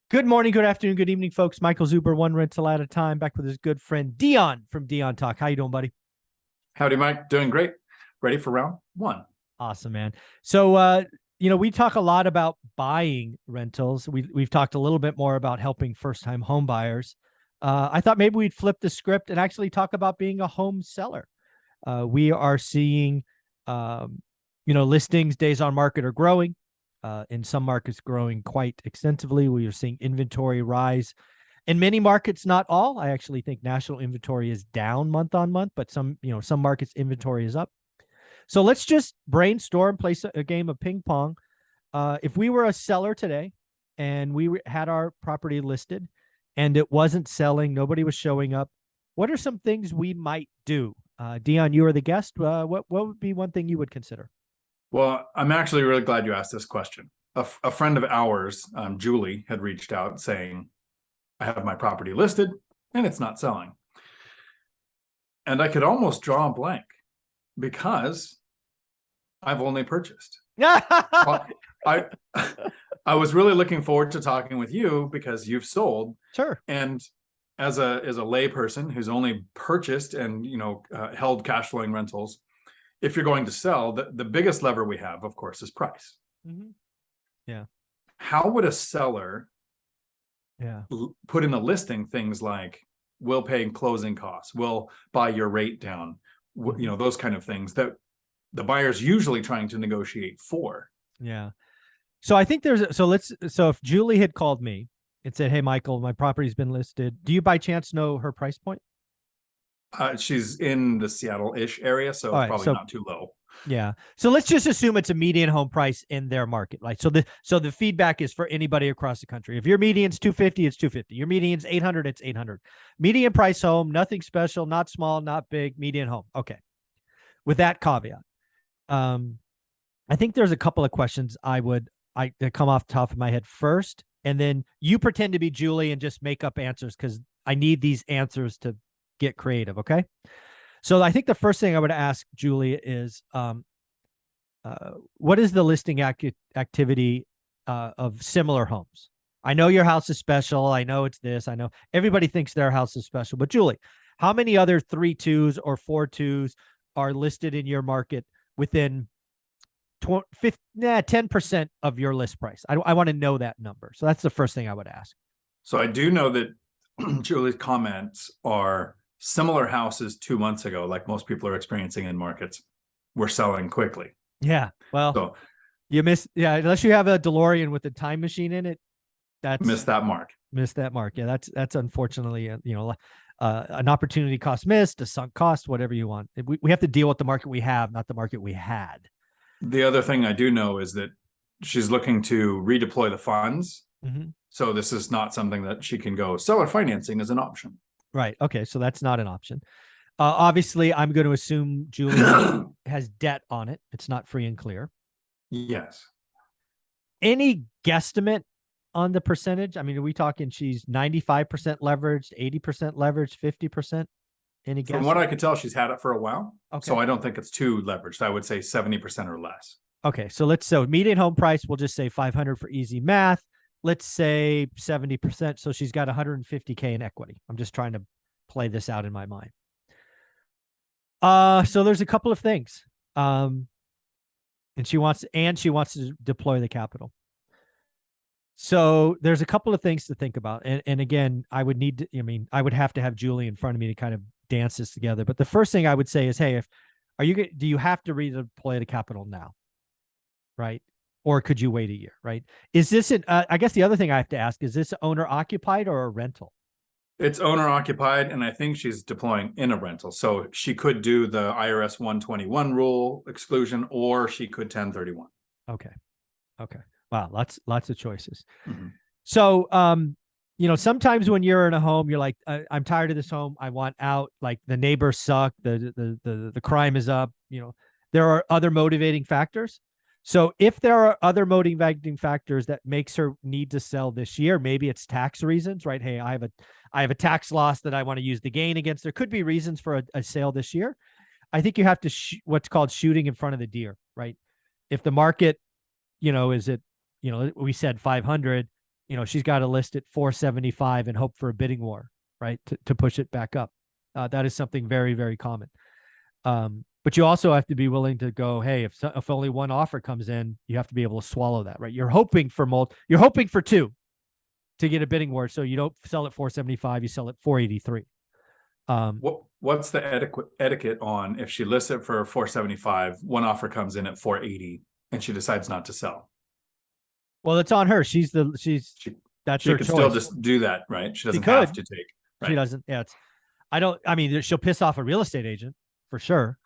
Good morning, good afternoon, good evening, folks. Michael Zuber, one rental at a time, back with his good friend Dion from Dion Talk. How you doing, buddy? Howdy, Mike. Doing great. Ready for round one. Awesome, man. So, we talk a lot about buying rentals. We've talked a little bit more about helping first-time home buyers. I thought maybe we'd flip the script and actually talk about being a home seller. We are seeing, listings, days on market are growing. In some markets growing quite extensively. We are seeing inventory rise in many markets, not all. I actually think national inventory is down month on month, but some markets inventory is up. So let's just brainstorm, play a game of ping pong. If we were a seller today and we had our property listed and it wasn't selling, nobody was showing up, what are some things we might do? Dion, you are the guest. What would be one thing you would consider? Well, I'm actually really glad you asked this question. A friend of ours, Julie, had reached out saying, I have my property listed and it's not selling. And I could almost draw a blank because I've only purchased. I was really looking forward to talking with you because you've sold. Sure. And as a lay person who's only purchased and held cash flowing rentals, if you're going to sell, the biggest lever we have, of course, is price. Mm-hmm. Yeah. How would a seller put in the listing things like, we'll pay closing costs, we'll buy your rate down, those kind of things that the buyer's usually trying to negotiate for? Yeah. So I think so if Julie had called me and said, hey, Michael, my property's been listed, do you by chance know her price point? She's in the Seattle-ish area, so it's probably not too low. Yeah. So let's just assume it's a median home price in their market. Like, so the feedback is for anybody across the country. If your median's 250, it's 250. Your median's 800, it's 800. Median price home, nothing special, not small, not big, median home. Okay. With that caveat, I think there's a couple of questions that come off the top of my head first, and then you pretend to be Julie and just make up answers because I need these answers to get creative. Okay. So I think the first thing I would ask Julie is, what is the listing activity of similar homes? I know your house is special. I know it's this. I know everybody thinks their house is special, but Julie, how many other 3.2s or 4.2s are listed in your market within 10% of your list price? I want to know that number. So that's the first thing I would ask. So I do know that Julie's comments are similar houses 2 months ago, like most people are experiencing in markets, were selling quickly. Yeah. Well, unless you have a DeLorean with a time machine in it, missed that mark. Yeah. That's unfortunately, an opportunity cost missed, a sunk cost, whatever you want. We have to deal with the market we have, not the market we had. The other thing I do know is that she's looking to redeploy the funds. Mm-hmm. So this is not something that she can go seller financing as an option. Right. Okay. So that's not an option. Obviously, I'm going to assume Julie has debt on it. It's not free and clear. Yes. Any guesstimate on the percentage? I mean, are we talking she's 95% leveraged, 80% leveraged, 50%? Any guess? From what I could tell, she's had it for a while. Okay. So I don't think it's too leveraged. I would say 70% or less. Okay. So median home price, we'll just say 500 for easy math. Let's say 70%. So she's got 150K in equity. I'm just trying to play this out in my mind. So there's a couple of things. And she wants to deploy the capital. So there's a couple of things to think about. And again, I would have to have Julie in front of me to kind of dance this together. But the first thing I would say is, hey, do you have to redeploy the capital now? Right? Or could you wait a year, right? Is this I guess the other thing I have to ask, is this owner occupied or a rental? It's owner occupied, and I think she's deploying in a rental. So she could do the IRS 121 rule exclusion, or she could 1031. Okay. Wow, lots of choices. Mm-hmm. So, sometimes when you're in a home, you're like, I'm tired of this home. I want out. Like the neighbors suck. The crime is up. There are other motivating factors. So if there are other motivating factors that makes her need to sell this year, maybe it's tax reasons, right? Hey, I have a tax loss that I want to use the gain against. There could be reasons for a sale this year. I think you have to what's called shooting in front of the deer, right? If the market, is it, we said 500, she's got to list at 475 and hope for a bidding war, right? To push it back up. That is something very, very common. But you also have to be willing to go, hey, if only one offer comes in, you have to be able to swallow that, right? You're hoping for two to get a bidding war. So you don't sell at 475, you sell at 483. What's the etiquette on if she lists it for 475, one offer comes in at 480 and she decides not to sell? Well, it's on her. That's her choice. Still just do that, right? She doesn't have to take. Right? She doesn't. Yeah, she'll piss off a real estate agent for sure,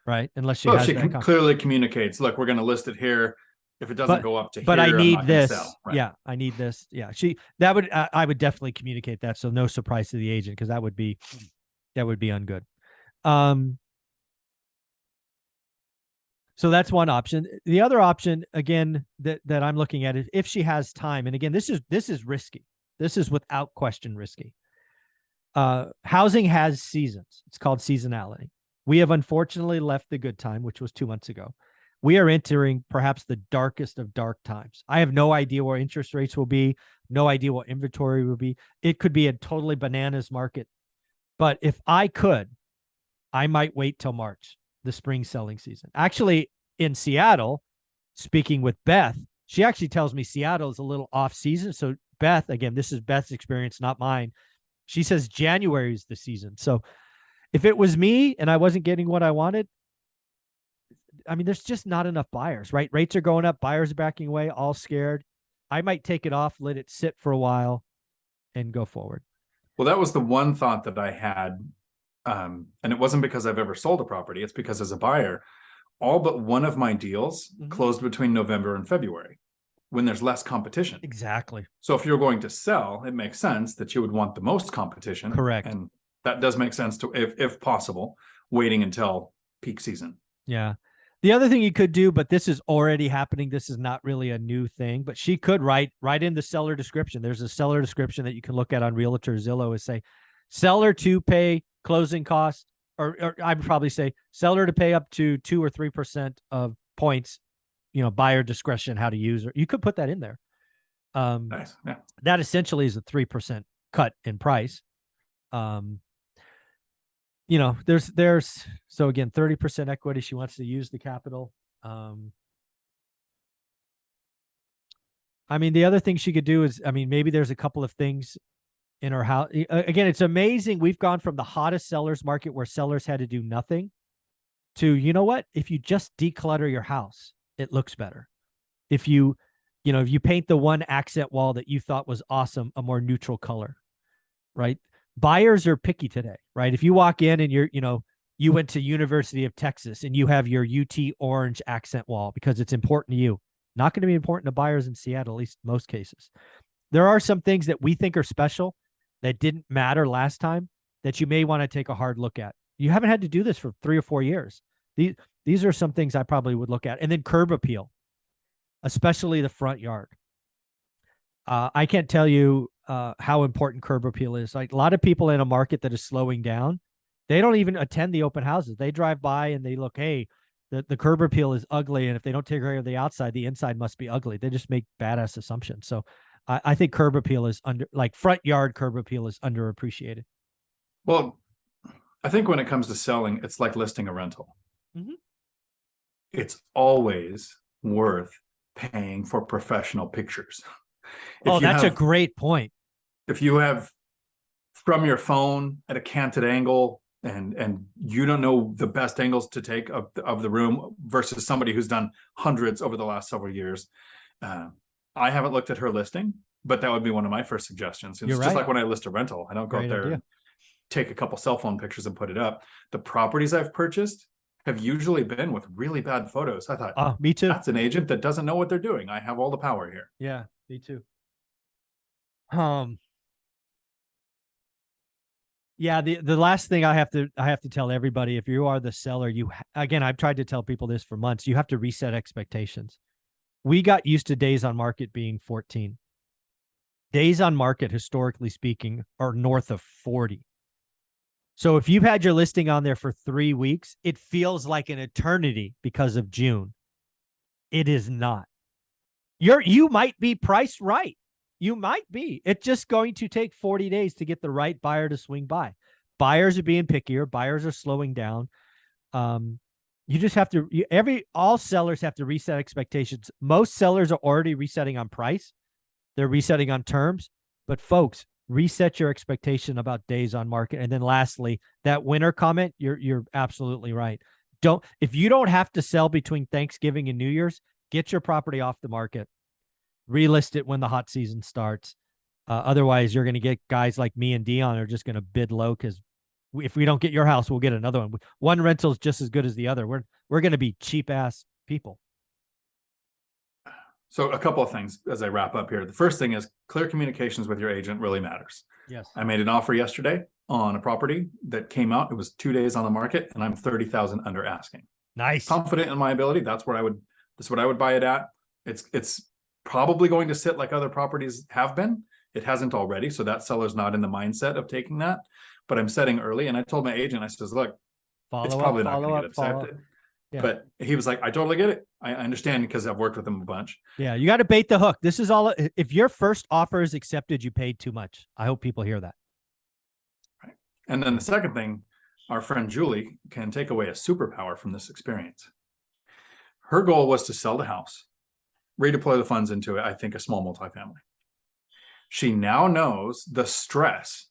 right? Unless she clearly communicates, look, we're going to list it here. If it doesn't go up to but here, I need I'm not this. sell, right? Yeah, I need this. Yeah, I would definitely communicate that. So no surprise to the agent, because that would be ungood. So that's one option. The other option, again, that I'm looking at is if she has time. And again, this is risky. This is without question risky. Housing has seasons. It's called seasonality. We have unfortunately left the good time, which was 2 months ago. We are entering perhaps the darkest of dark times. I have no idea where interest rates will be, no idea what inventory will be. It could be a totally bananas market. But if I could, I might wait till March, the spring selling season. Actually, in Seattle, speaking with Beth, she actually tells me Seattle is a little off season. So Beth, again, this is Beth's experience, not mine. She says January is the season. So if it was me and I wasn't getting what I wanted, I mean, there's just not enough buyers, right? Rates are going up, buyers are backing away, all scared. I might take it off, let it sit for a while, and go forward. Well, that was the one thought that I had. And it wasn't because I've ever sold a property. It's because as a buyer, all but one of my deals closed between November and February when there's less competition. Exactly. So if you're going to sell, it makes sense that you would want the most competition. Correct. And that does make sense to, if possible, waiting until peak season. Yeah. The other thing you could do, but this is already happening, this is not really a new thing, but she could write in the seller description. There's a seller description that you can look at on Realtor Zillow and say, seller to pay closing costs, or I would probably say seller to pay up to 2 or 3% of points, buyer discretion, how to use it. You could put that in there. Nice. Yeah. That essentially is a 3% cut in price. There's so again, 30% equity. She wants to use the capital. The other thing she could do is, maybe there's a couple of things in her house. Again, it's amazing. We've gone from the hottest sellers market where sellers had to do nothing to, you know what? If you just declutter your house, it looks better. If you paint the one accent wall that you thought was awesome, a more neutral color, right? Buyers are picky today, right? If you walk in and you went to University of Texas and you have your UT orange accent wall because it's important to you, not going to be important to buyers in Seattle, at least most cases. There are some things that we think are special that didn't matter last time that you may want to take a hard look at. You haven't had to do this for 3 or 4 years. These are some things I probably would look at. And then curb appeal, especially the front yard. I can't tell you how important curb appeal is. Like a lot of people in a market that is slowing down, they don't even attend the open houses. They drive by and they look, hey, the curb appeal is ugly. And if they don't take care of the outside, the inside must be ugly. They just make badass assumptions. So I think curb appeal is front yard curb appeal is underappreciated. Well, I think when it comes to selling, it's like listing a rental. It's always worth paying for professional pictures. That's a great point. If you have from your phone at a canted angle and you don't know the best angles to take of the room versus somebody who's done hundreds over the last several years. I haven't looked at her listing, but that would be one of my first suggestions. It's just like when I list a rental. I don't go out there and take a couple cell phone pictures and put it up. The properties I've purchased have usually been with really bad photos. I thought, me too. That's an agent that doesn't know what they're doing. I have all the power here. Yeah, me too. Yeah, the last thing I have to tell everybody, if you are the seller, again, I've tried to tell people this for months, you have to reset expectations. We got used to days on market being 14. Days on market, historically speaking, are north of 40. So if you've had your listing on there for 3 weeks, it feels like an eternity because of June. It is not. You might be priced right. You might be. It's just going to take 40 days to get the right buyer to swing by. Buyers are being pickier. Buyers are slowing down. You just have to, all sellers have to reset expectations. Most sellers are already resetting on price. They're resetting on terms. But folks, reset your expectation about days on market. And then lastly, that winter comment, you're absolutely right. If you don't have to sell between Thanksgiving and New Year's, get your property off the market. Relist it when the hot season starts. Otherwise, you're going to get guys like me and Dion are just going to bid low because if we don't get your house, we'll get another one. One rental is just as good as the other. We're going to be cheap ass people. So a couple of things as I wrap up here. The first thing is clear communications with your agent really matters. Yes. I made an offer yesterday on a property that came out. It was 2 days on the market and I'm 30,000 under asking. Nice. Confident in my ability. That's what I would buy it at. It's probably going to sit like other properties have been. It hasn't already. So that seller's not in the mindset of taking that, but I'm setting early. And I told my agent, I says, look, it's probably not going to get accepted. Yeah. But he was like, I totally get it. I understand because I've worked with him a bunch. Yeah. You got to bait the hook. This is all. If your first offer is accepted, you paid too much. I hope people hear that. Right. And then the second thing, our friend Julie can take away a superpower from this experience. Her goal was to sell the house, redeploy the funds into, I think, a small multifamily. She now knows the stress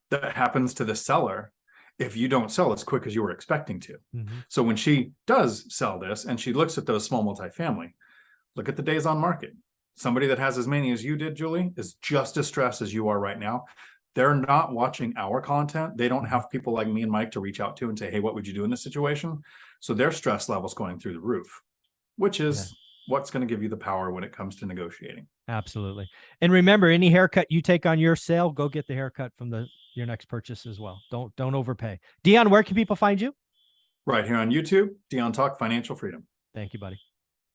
that happens to the seller if you don't sell as quick as you were expecting to. Mm-hmm. So when she does sell this and she looks at those small multifamily, look at the days on market. Somebody that has as many as you did, Julie, is just as stressed as you are right now. They're not watching our content. They don't have people like me and Mike to reach out to and say, hey, what would you do in this situation? So their stress level's going through the roof, which is what's going to give you the power when it comes to negotiating. Absolutely. And remember, any haircut you take on your sale, go get the haircut from your next purchase as well. Don't overpay. Dion, where can people find you? Right here on YouTube, Dion Talk Financial Freedom. Thank you, buddy.